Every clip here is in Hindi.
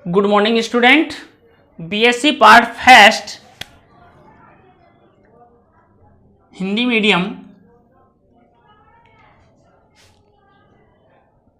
Good morning student. BSc part first Hindi medium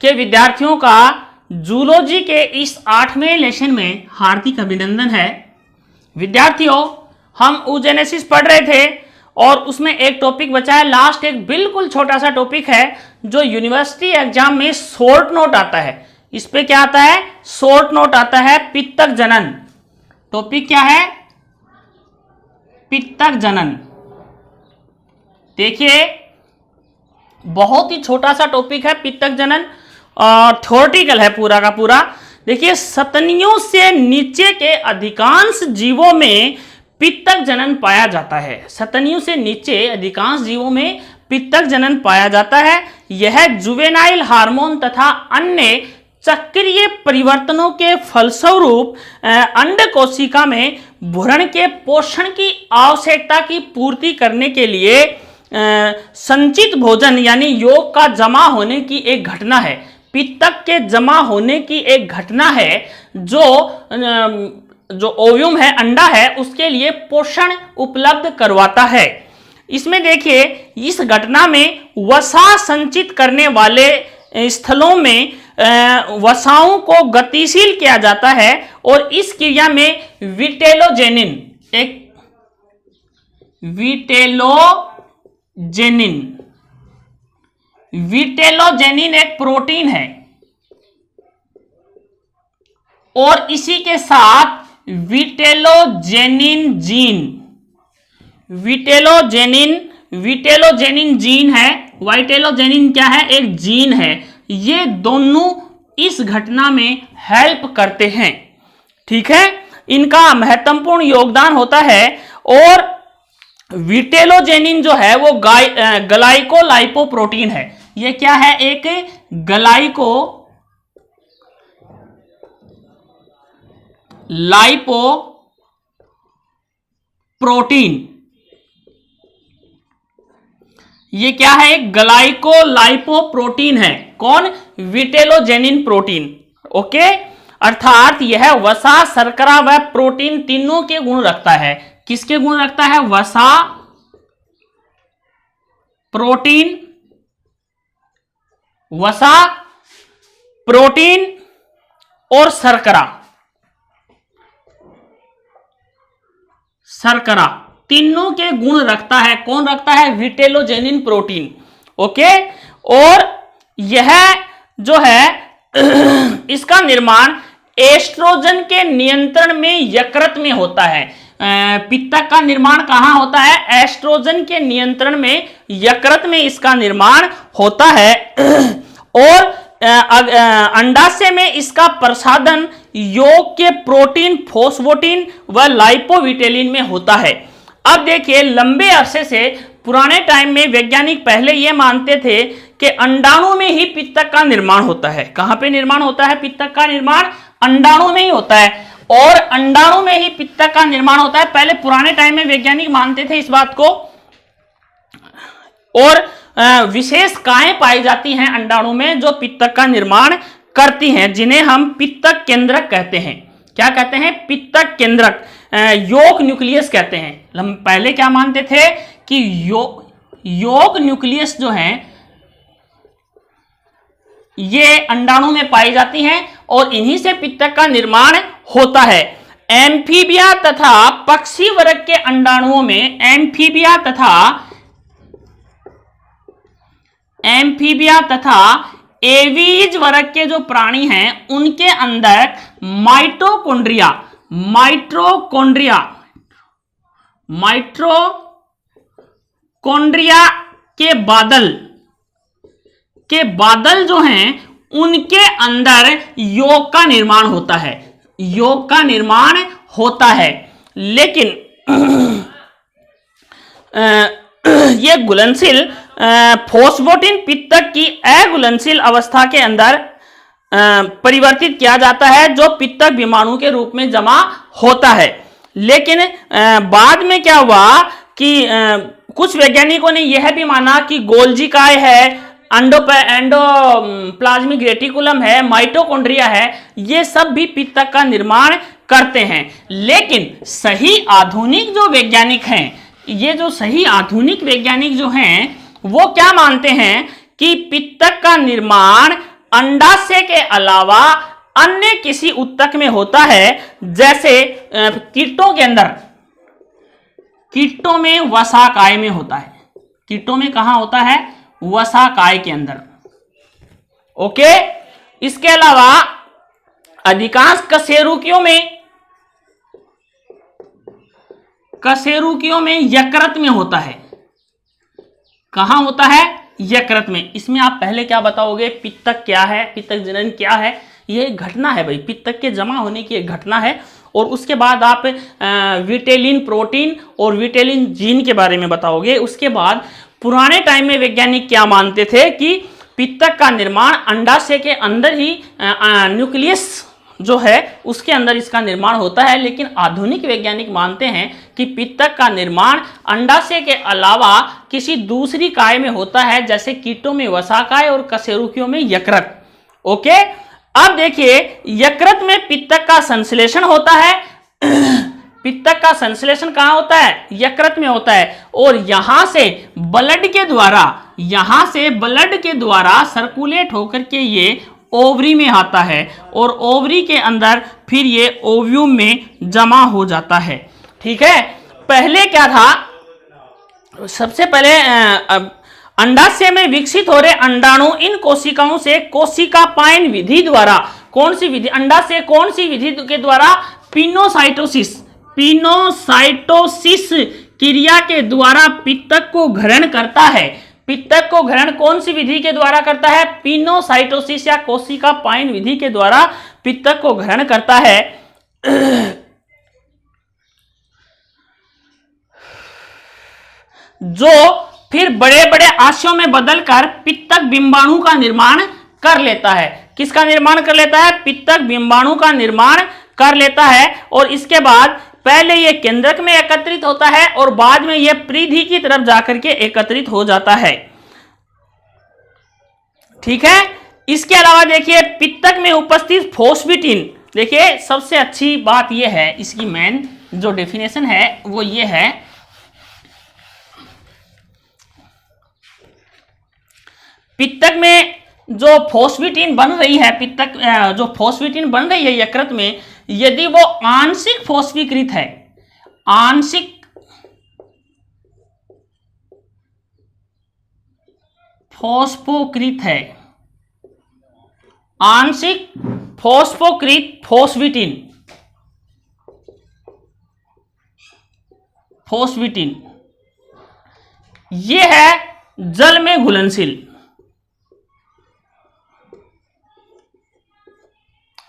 के विद्यार्थियों का जूलॉजी के इस 8वें लेसन में हार्दिक अभिनंदन है। विद्यार्थियों, हम oogenesis पढ़ रहे थे और उसमें एक टॉपिक बचा है, लास्ट एक बिल्कुल छोटा सा टॉपिक है जो यूनिवर्सिटी एग्जाम में शॉर्ट नोट आता है। इस पे क्या आता है? शॉर्ट नोट आता है, पित्तक जनन। टॉपिक क्या है? पित्तक जनन। देखिए, बहुत ही छोटा सा टॉपिक है पित्तक जनन, थ्योरेटिकल है पूरा का पूरा। देखिए, सतनियों से नीचे के अधिकांश जीवों में पित्तक जनन पाया जाता है। सतनियों से नीचे अधिकांश जीवों में पित्तक जनन पाया जाता है। यह जुवेनाइल हार्मोन तथा अन्य चक्रीय परिवर्तनों के फलस्वरूप अंड कोशिका में भ्रूण के पोषण की आवश्यकता की पूर्ति करने के लिए संचित भोजन यानी योग का जमा होने की एक घटना है। पित्तक के जमा होने की एक घटना है जो ओव्यूम है, अंडा है, उसके लिए पोषण उपलब्ध करवाता है। इसमें देखिए, इस घटना में वसा संचित करने वाले स्थलों में वसाओं को गतिशील किया जाता है और इस क्रिया में विटेलोजेनिन एक प्रोटीन है और इसी के साथ विटेलोजेनिन जीन है। विटेलोजेनिन क्या है? एक जीन है। ये दोनों इस घटना में हेल्प करते हैं। ठीक है, इनका महत्वपूर्ण योगदान होता है। और विटेलोजेनिन जो है वो ग्लाइकोलाइपोप्रोटीन है। ये क्या है? एक ग्लाइकोलाइपोप्रोटीन। ये क्या है? एक ग्लाइकोलाइपोप्रोटीन है। कौन? विटेलोजेनिन प्रोटीन। ओके, अर्थात यह वसा, शर्करा व प्रोटीन तीनों के गुण रखता है। किसके गुण रखता है? वसा, प्रोटीन और शर्करा तीनों के गुण रखता है। कौन रखता है? विटेलोजेनिन प्रोटीन। ओके, और यह जो है इसका निर्माण एस्ट्रोजन के नियंत्रण में यकृत में होता है। पित्तक का निर्माण कहां होता है? एस्ट्रोजन के नियंत्रण में यकृत में इसका निर्माण होता है। और अंडाशय में इसका प्रसादन योग के प्रोटीन, फोस्फोटिन व लाइपोविटेलिन में होता है। अब देखिए, लंबे अरसे से पुराने टाइम में वैज्ञानिक पहले यह मानते थे कि अंडाणु में ही पित्तक का निर्माण होता है। कहां पे निर्माण होता है? पित्तक का निर्माण अंडाणु में ही होता है और अंडाणु में ही पित्तक का निर्माण होता है। पहले पुराने टाइम में वैज्ञानिक मानते थे इस बात को। और विशेष काएं पाई जाती हैं अंडाणु में जो पित्तक का निर्माण करती हैं, जिन्हें हम पित्तक केंद्रक कहते हैं। क्या कहते हैं? पित्तक केंद्रक, योग न्यूक्लियस कहते हैं। हम पहले क्या मानते थे कि योग न्यूक्लियस जो है ये अंडाणु में पाई जाती हैं और इन्हीं से पित्तक का निर्माण होता है। एम्फीबिया तथा पक्षी वर्ग के अंडाणुओं में एम्फीबिया तथा एवीज वर्ग के जो प्राणी हैं उनके अंदर माइटोकॉन्ड्रिया के बादल जो हैं उनके अंदर योग का निर्माण होता है। लेकिन ये घुलनशील फोस्फोटिन पित्तक की अघुलनशील अवस्था के अंदर परिवर्तित किया जाता है, जो पित्तक विमाणु के रूप में जमा होता है। लेकिन बाद में क्या हुआ कि कुछ वैज्ञानिकों ने यह भी माना कि गोल्जी काय है, एंडोप्लाज्मिक रेटिकुलम है, माइटोकॉन्ड्रिया है, ये सब भी पित्तक का निर्माण करते हैं। लेकिन सही आधुनिक जो वैज्ञानिक हैं, ये जो सही आधुनिक वैज्ञानिक जो हैं, वो क्या मानते हैं कि पित्तक का निर्माण अंडाशय के अलावा अन्य किसी उत्तक में होता है, जैसे कीटों के अंदर, कीटों में वसाकाय में होता है। कीटों में कहां होता है? वसाकाय के अंदर। ओके, इसके अलावा अधिकांश कशेरुकियों में यकृत में होता है। कहां होता है? यकृत में। इसमें आप पहले क्या बताओगे? पित्तक क्या है, पित्तक जनन क्या है? ये एक घटना है भाई, पित्तक के जमा होने की एक घटना है। और उसके बाद आप विटेलिन प्रोटीन और विटेलिन जीन के बारे में बताओगे। उसके बाद पुराने टाइम में वैज्ञानिक क्या मानते थे कि पित्तक का निर्माण अंडाशय के अंदर ही, न्यूक्लियस जो है उसके अंदर इसका निर्माण होता है। लेकिन आधुनिक वैज्ञानिक मानते हैं कि पित्तक का निर्माण अंडाशय के अलावा किसी दूसरी काय में होता है, जैसे कीटों में वसाकाय और कशेरुकियों में यकृत। ओके, अब देखिए यकृत में पित्तक का संश्लेषण होता है। पित्तक का संश्लेषण कहां होता है? यकृत में होता है। और यहां से ब्लड के द्वारा सर्कुलेट होकर के ये ओवरी में आता है और ओवरी के अंदर फिर ये ओव्यूम में जमा हो जाता है। ठीक है, पहले क्या था? सबसे पहले अंडाशय में विकसित हो रहे अंडाणु इन कोशिकाओं से कोशिका पायन विधि द्वारा, कौन सी विधि? अंडाशय कौन सी विधि के द्वारा? पिनोसाइटोसिस क्रिया के द्वारा पित्तक को ग्रहण करता है। पित्तक को ग्रहण कौन सी विधि के द्वारा करता है? पिनोसाइटोसिस या कोशिका पायन विधि के द्वारा पित्तक को ग्रहण करता है। जो फिर बड़े बड़े आशयों में बदलकर पित्तक बिंबाणु का निर्माण कर लेता है। किसका निर्माण कर लेता है? पित्तक बिंबाणु का निर्माण कर लेता है। और इसके बाद पहले ये केंद्रक में एकत्रित होता है और बाद में ये परिधि की तरफ जाकर के एकत्रित हो जाता है। ठीक है, इसके अलावा देखिए पित्तक में उपस्थित फोस्फेटिन, देखिए सबसे अच्छी बात यह है, इसकी मेन जो डेफिनेशन है वो ये है, पित्तक में जो फोस्फेटिन बन रही है, जो फोस्फेटिन बन रही है यकृत में, यदि वो आंशिक फोस्फीकृत है, आंशिक फोस्फोकृत है, आंशिक फोस्फोकृत फोस्फेटिन ये है जल में घुलनशील।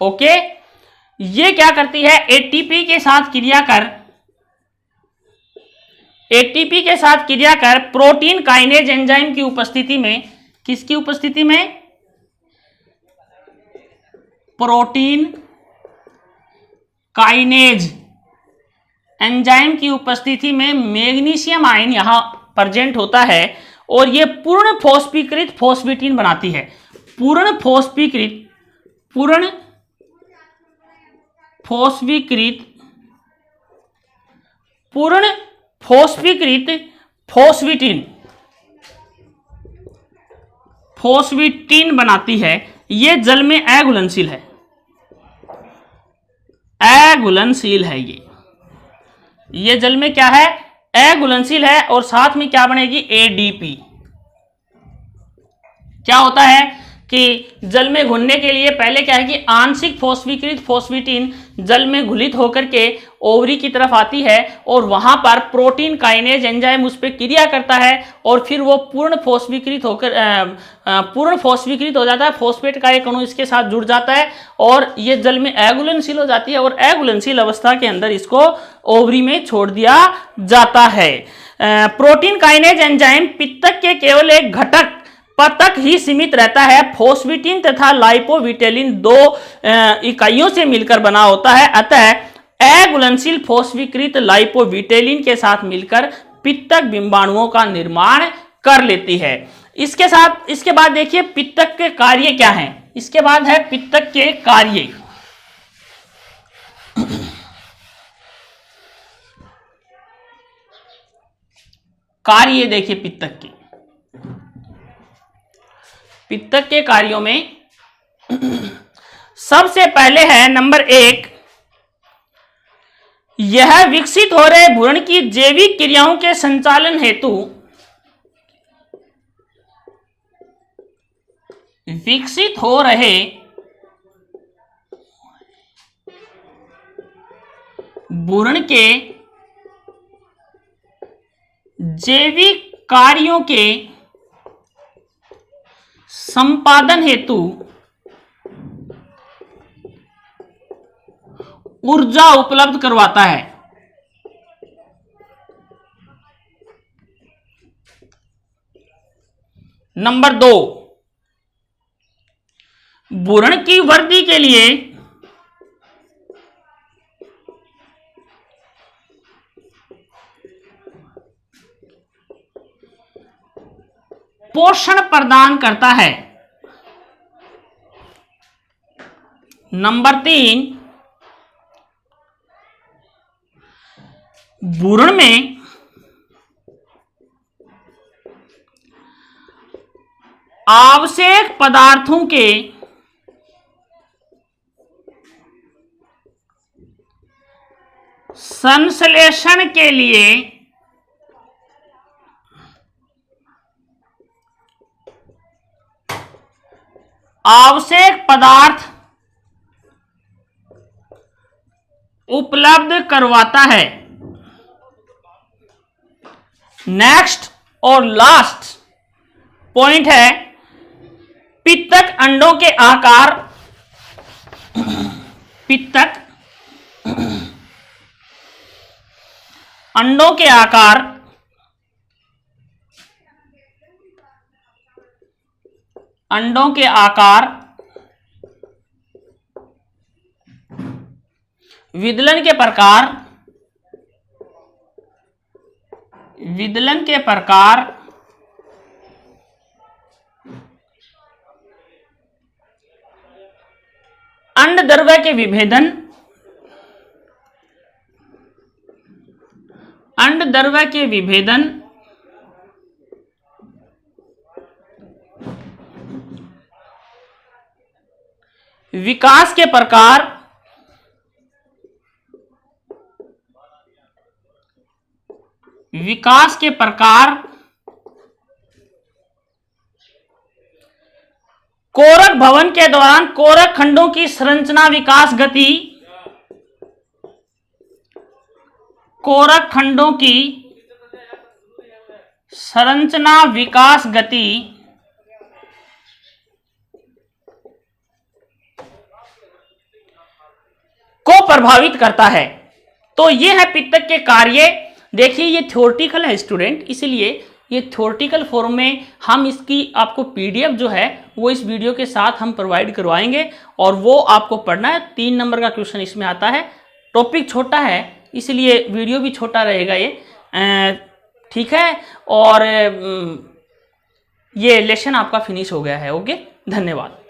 ओके, ये क्या करती है? एटीपी के साथ क्रिया कर प्रोटीन काइनेज एंजाइम की उपस्थिति में, किसकी उपस्थिति में? प्रोटीन काइनेज एंजाइम की उपस्थिति में मैग्नीशियम आयन यहां प्रेजेंट होता है और ये पूर्ण फोस्फीकृत फोस्फेटिन बनाती है। पूर्ण फोस्फीकृत फोस्फेटिन बनाती है। ये जल में अघुलनशील है, ये जल में क्या है? अघुलनशील है। और साथ में क्या बनेगी? एडीपी। क्या होता है कि जल में घुलने के लिए पहले क्या है कि आंशिक फोस्फीकृत फोस्फेटिन जल में घुलित होकर के ओवरी की तरफ आती है और वहां पर प्रोटीन काइनेज एंजाइम उस पर क्रिया करता है और फिर वो पूर्ण फोस्फीकृत हो जाता है। फोस्फेट का एक अणु इसके साथ जुड़ जाता है और ये जल में अघुलनशील हो जाती है और अघुलनशील अवस्था के अंदर इसको ओवरी में छोड़ दिया जाता है। प्रोटीन काइनेज एंजाइम पित्तक के केवल एक घटक तक ही सीमित रहता है। फोस्फेटिन तथा लाइपोविटेलिन दो इकाइयों से मिलकर बना होता है, अतः अघुलनशील फोस्फीकृत लाइपोविटेलिन के साथ मिलकर पित्तक बिंबाणुओं का निर्माण कर लेती है। इसके बाद देखिए पित्तक के कार्य क्या हैं। इसके बाद है पित्तक के कार्य। कार्य देखिए पित्तक के कार्यों में सबसे पहले है नंबर 1, यह विकसित हो रहे भ्रूण की जैविक क्रियाओं के संचालन हेतु विकसित हो रहे भ्रूण के जैविक कार्यों के संपादन हेतु ऊर्जा उपलब्ध करवाता है। नंबर 2, भ्रूण की वृद्धि के लिए पोषण प्रदान करता है। नंबर 3, भ्रूण में आवश्यक पदार्थों के संश्लेषण के लिए आवश्यक पदार्थ उपलब्ध करवाता है। नेक्स्ट और लास्ट पॉइंट है पित्तक अंडों के आकार अंडों के आकार विदलन के प्रकार अंडद्रव्य के विभेदन विकास के प्रकार कोरक भवन के दौरान कोरक खंडों की संरचना विकास गति को प्रभावित करता है। तो ये है पित्तक के कार्य। देखिए ये थ्योरेटिकल है स्टूडेंट, इसलिए ये थ्योरेटिकल फॉर्म में हम इसकी आपको पीडीएफ जो है वो इस वीडियो के साथ हम प्रोवाइड करवाएंगे और वो आपको पढ़ना है। 3 नंबर का क्वेश्चन इसमें आता है। टॉपिक छोटा है इसलिए वीडियो भी छोटा रहेगा ये, ठीक है। और ये लेसन आपका फिनिश हो गया है। ओके, धन्यवाद।